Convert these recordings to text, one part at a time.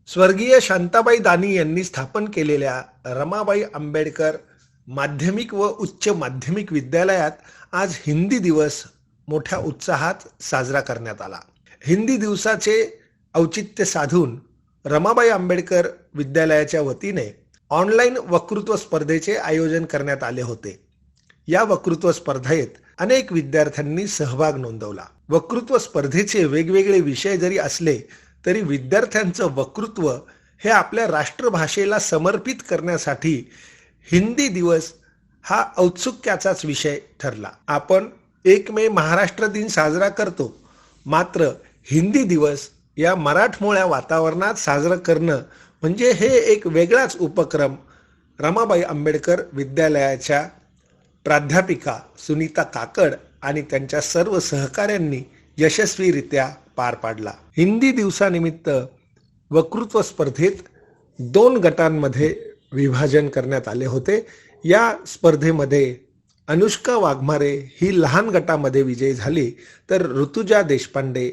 स्वर्गीय शांताबाई दानी यांनी स्थापन केलेल्या रमाबाई आंबेडकर माध्यमिक व उच्च माध्यमिक विद्यालयात आज हिंदी दिवस मोठ्या उत्साहात साजरा करण्यात आला. हिंदी दिवसाचे औचित्य साधून रमाबाई आंबेडकर विद्यालयाच्या वतीने ऑनलाईन वक्तृत्व स्पर्धेचे आयोजन करण्यात आले होते. या वक्तृत्व स्पर्धेत अनेक विद्यार्थ्यांनी सहभाग नोंदवला. वक्तृत्व स्पर्धेचे वेगवेगळे विषय जरी असले तरी विद्यार्थ्यांचं वक्तृत्व हे आपल्या राष्ट्रभाषेला समर्पित करण्यासाठी हिंदी दिवस हा औत्सुक्याचाच विषय ठरला. आपण 1 मे महाराष्ट्र दिन साजरा करतो, मात्र हिंदी दिवस या मराठमोळ्या वातावरणात साजरं करणं म्हणजे हे एक वेगळाच उपक्रम रमाबाई आंबेडकर विद्यालयाच्या प्राध्यापिका सुनीता काकड आणि त्यांच्या सर्व सहकाऱ्यांनी यशस्वीरित्या पार पाडला. हिंदी दिवसानिमित्त वक्तृत्व स्पर्धेत 2 गटांमध्ये विभाजन करण्यात आले होते. या स्पर्धेमध्ये अनुष्का वाघमारे ही लहान गटामध्ये विजयी झाली, तर ऋतुजा देशपांडे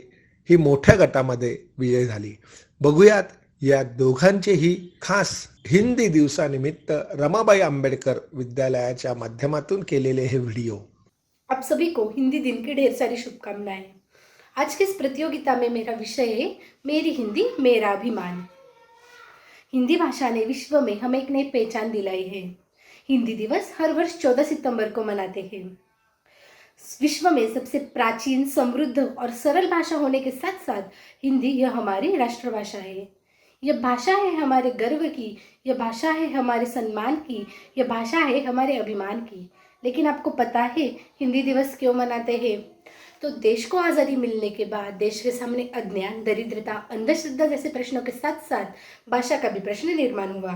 ही मोठ्या गटामध्ये विजयी झाली. बघूयात या दोघांचेही खास हिंदी दिवसानिमित्त रमाबाई आंबेडकर विद्यालयाच्या माध्यमातून केलेले हे वीडियो. आप सभी को हिंदी दिन की ढेर सारी शुभकामनाएं। आज की इस प्रतियोगिता में मेरा विषय है मेरी हिंदी मेरा अभिमान। हिंदी भाषा ने विश्व में हमें एक नई पहचान दिलाई है। हिंदी दिवस हर वर्ष 14 सितंबर को मनाते हैं। विश्व में सबसे प्राचीन, समृद्ध और सरल भाषा होने के साथ साथ हिंदी यह हमारी राष्ट्रभाषा है। यह भाषा है हमारे गर्व की, यह भाषा है हमारे सम्मान की, यह भाषा है हमारे अभिमान की। लेकिन आपको पता है हिंदी दिवस क्यों मनाते हैं? तो देश को आज़ादी मिलने के बाद देश के सामने अज्ञान, दरिद्रता, अंधश्रद्धा जैसे प्रश्नों के साथ साथ भाषा का भी प्रश्न निर्माण हुआ।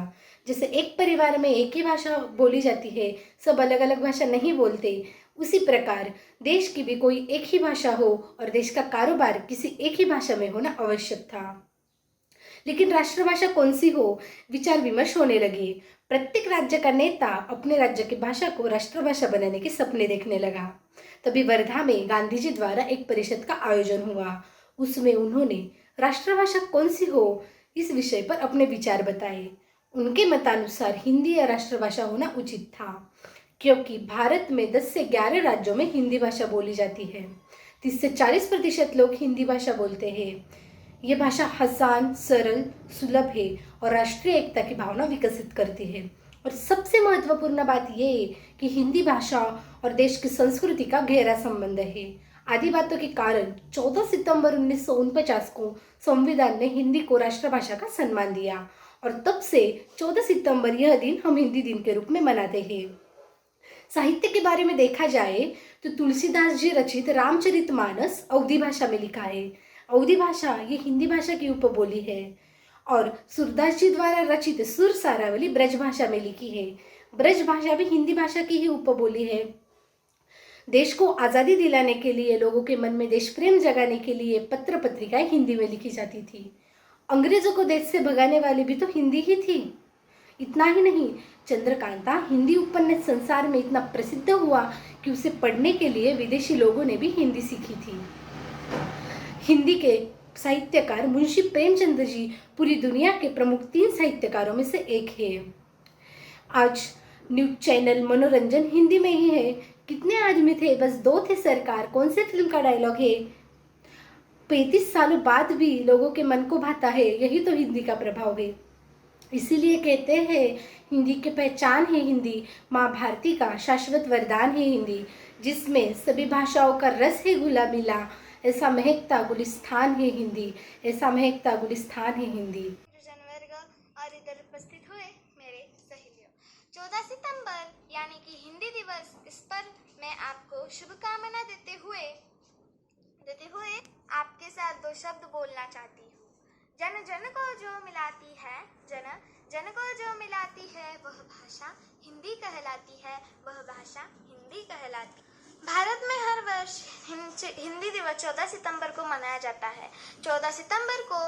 जैसे एक परिवार में एक ही भाषा बोली जाती है, सब अलग अलग भाषा नहीं बोलते, उसी प्रकार देश की भी कोई एक ही भाषा हो और देश का कारोबार किसी एक ही भाषा में होना आवश्यक था। लेकिन राष्ट्रभाषा कौन सी हो, विचार विमर्श होने लगे। प्रत्येक राज्य का नेता अपने राज्य की भाषा को राष्ट्रभाषा बनाने के सपने देखने लगा। तभी वर्धा में गांधी जी द्वारा एक परिषद का आयोजन हुआ। उसमें उन्होंने राष्ट्रभाषा कौन सी हो इस विषय पर अपने विचार बताए। उनके मतानुसार हिंदी या राष्ट्रभाषा होना उचित था, क्योंकि भारत में 10 से 11 राज्यों में हिंदी भाषा बोली जाती है। 30 से 40% लोग हिंदी भाषा बोलते हैं। ये भाषा आसान, सरल, सुलभ है और राष्ट्रीय एकता की भावना विकसित करती है। और सबसे महत्वपूर्ण बात ये है कि हिंदी भाषा और देश की संस्कृति का गहरा संबंध है। आदि बातों के कारण 14 सितंबर 1949 को संविधान ने हिंदी को राष्ट्रभाषा का सम्मान दिया और तब से 14 सितंबर यह दिन हम हिंदी दिन के रूप में मनाते हैं। साहित्य के बारे में देखा जाए तो तुलसीदास जी रचित रामचरितमानस अवधी भाषा में लिखा है। अवधी भाषा ये हिंदी भाषा की उपबोली है और सूरदास जी द्वारा रचित सुर सारावली ब्रज भाषा में लिखी है। ब्रज भाषा भी हिंदी भाषा की ही उपबोली है। देश को आज़ादी दिलाने के लिए, लोगों के मन में देश प्रेम जगाने के लिए पत्र पत्रिकाएं हिंदी में लिखी जाती थी। अंग्रेजों को देश से भगाने वाली भी तो हिंदी ही थी। इतना ही नहीं, चंद्रकांता हिंदी उपन्यास संसार में इतना प्रसिद्ध हुआ कि उसे पढ़ने के लिए विदेशी लोगों ने भी हिंदी सीखी थी। हिंदी के साहित्यकार मुंशी प्रेमचंद जी पूरी दुनिया के प्रमुख 3 साहित्यकारों में से एक है। आज न्यूज चैनल मनोरंजन हिंदी में ही है। कितने आदमी थे, बस 2 थे सरकार, कौन से फिल्म का डायलॉग है? 35 सालों बाद भी लोगों के मन को भाता है, यही तो हिंदी का प्रभाव है। इसीलिए कहते हैं हिंदी की पहचान है हिंदी, माँ भारती का शाश्वत वरदान है हिंदी, जिसमें सभी भाषाओं का रस है घुला मिला। ऐसा महकता गुलिस्तान है हिंदी, ऐसा महकता गुलिस्तान है हिंदी। वर्ग और इधर उपस्थित हुए मेरे सहेलियों, 14 सितंबर यानी कि हिंदी दिवस, इस पर मैं आपको शुभकामना देते हुए आपके साथ 2 शब्द बोलना चाहती हूँ। जन जन को जो मिलाती है, जन जन को जो मिलाती है, वह भाषा हिंदी कहलाती है, वह भाषा हिंदी कहलाती है। भारत में हर वर्ष हिंदी दिवस 14 सितंबर को मनाया जाता है। 14 सितंबर को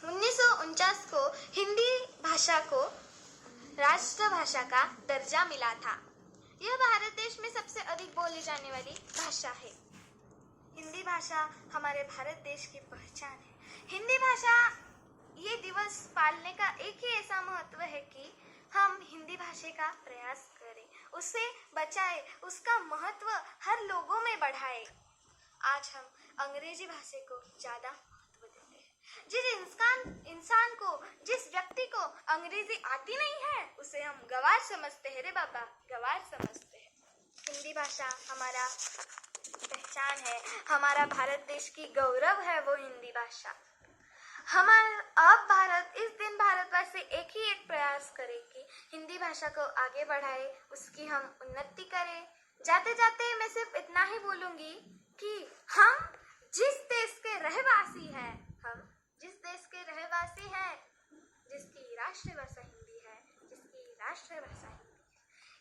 1949 को हिंदी भाषा को राष्ट्रभाषा का दर्जा मिला था। यह भारत देश में सबसे अधिक बोली जाने वाली भाषा है। हिंदी भाषा हमारे भारत देश की पहचान है। हिंदी भाषा ये दिवस पालने का एक ही ऐसा महत्व है कि हम हिंदी भाषा का प्रयास करें, उसे बचाए, उसका महत्व हर लोगों में बढ़ाए। आज हम अंग्रेजी भाषा को ज़्यादा महत्व देते हैं। जिस इंसान को, जिस व्यक्ति को अंग्रेजी आती नहीं है, उसे हम गवार समझते हैं रे बाबा, गवार समझते हैं। हिंदी भाषा हमारा पहचान है, हमारा भारत देश की गौरव है वो हिंदी भाषा। इस दिन भारतवासी एक प्रयास करे कि हिंदी भाषा को आगे बढ़ाए, उसकी हम उन्नति करें। जाते जाते मैं सिर्फ इतना ही बोलूंगी कि हम जिस देश के रहवासी हैं, जिसकी राष्ट्रभाषा हिंदी है,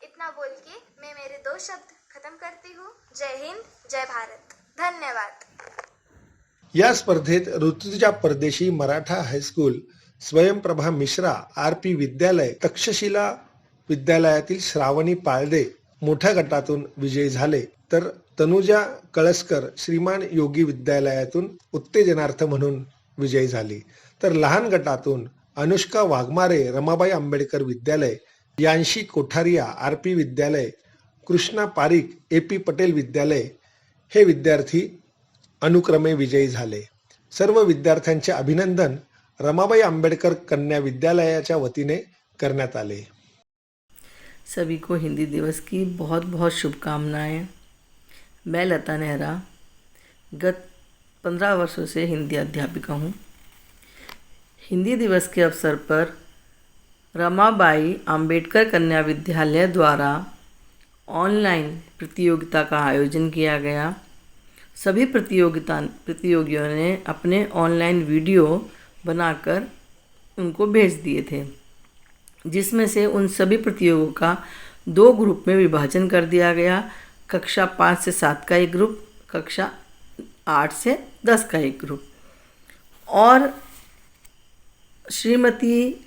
इतना बोल के मैं मेरे 2 शब्द खत्म करती हूँ। जय हिंद, जय भारत, धन्यवाद। या स्पर्धेत ऋतुजा परदेशी मराठा हायस्कूल, स्वयंप्रभा मिश्रा आरपी विद्यालय, तक्षशिला विद्यालयातील श्रावणी पाळदे मोठ्या गटातून विजयी झाले, तर तनुजा कळसकर श्रीमान योगी विद्यालयातून उत्तेजनार्थ म्हणून विजयी झाली, तर लहान गटातून अनुष्का वाघमारे रमाबाई आंबेडकर विद्यालय, यांशी कोठारिया आरपी विद्यालय, कृष्णा पारिक एपी पटेल विद्यालय हे विद्यार्थी अनुक्रमे विजयी झाले। सर्व विद्यार्थ्यांचे अभिनंदन रमाबाई आंबेडकर कन्या विद्यालयाच्या वतीने करण्यात आले। सभी को हिंदी दिवस की बहुत बहुत शुभकामनाएं। मैं लता नेहरा गत 15 वर्षों से हिंदी अध्यापिका हूँ। हिंदी दिवस के अवसर पर रमाबाई आंबेडकर कन्या विद्यालय द्वारा ऑनलाइन प्रतियोगिता का आयोजन किया गया। सभी प्रतियोगियों ने अपने ऑनलाइन वीडियो बनाकर उनको भेज दिए थे, जिसमें से उन सभी प्रतियोगियों का 2 ग्रुप में विभाजन कर दिया गया। कक्षा 5 से 7 का एक ग्रुप, कक्षा 8 से 10 का एक ग्रुप। और श्रीमती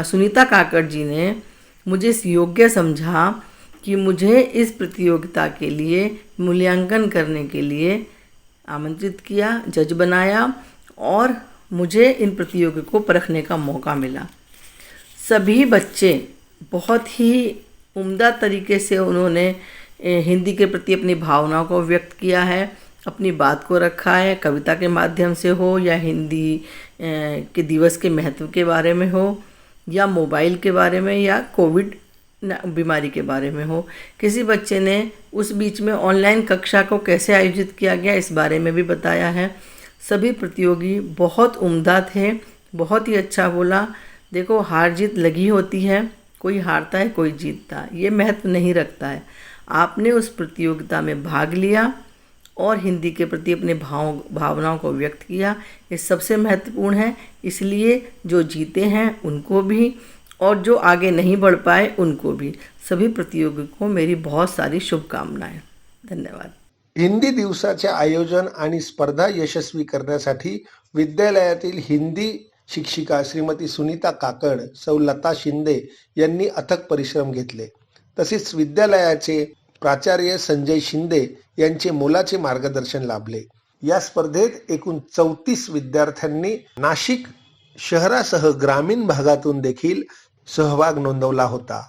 सुनीता काकड़ जी ने मुझे योग्य समझा कि मुझे इस प्रतियोगिता के लिए मूल्यांकन करने के लिए आमंत्रित किया, जज बनाया और मुझे इन प्रतियोगियों को परखने का मौका मिला। सभी बच्चे बहुत ही उम्दा तरीके से उन्होंने हिंदी के प्रति अपनी भावनाओं को व्यक्त किया है, अपनी बात को रखा है, कविता के माध्यम से हो या हिंदी के दिवस के महत्व के बारे में हो या मोबाइल के बारे में या कोविड बीमारी के बारे में हो। किसी बच्चे ने उस बीच में ऑनलाइन कक्षा को कैसे आयोजित किया गया इस बारे में भी बताया है। सभी प्रतियोगी बहुत उम्दा थे, बहुत ही अच्छा बोला। देखो, हार जीत लगी होती है, कोई हारता है कोई जीतता है, ये महत्व नहीं रखता है। आपने उस प्रतियोगिता में भाग लिया और हिंदी के प्रति अपने भावनाओं को व्यक्त किया, ये सबसे महत्वपूर्ण है। इसलिए जो जीते हैं उनको भी और जो आगे नहीं बढ़ पाए उनको भी, सभी प्रतियोगी को मेरी बहुत सारी शुभकामनाएं। धन्यवाद। हिंदी दिवसाचे आयोजन आणि स्पर्धा यशस्वी करण्यासाठी विद्यालयातील हिंदी शिक्षिका श्रीमती सुनीता काकड, सौ लता शिंदे यांनी अथक परिश्रम घेतले। तसेच विद्यालयाचे प्राचार्य संजय शिंदे यांचे मोलाचे मार्गदर्शन लाभले। या स्पर्धेत एकूण 34 विद्यार्थ्यांनी नाशिक शहरासह ग्रामीण भागातून देखील सहभाग नोंदवला होता।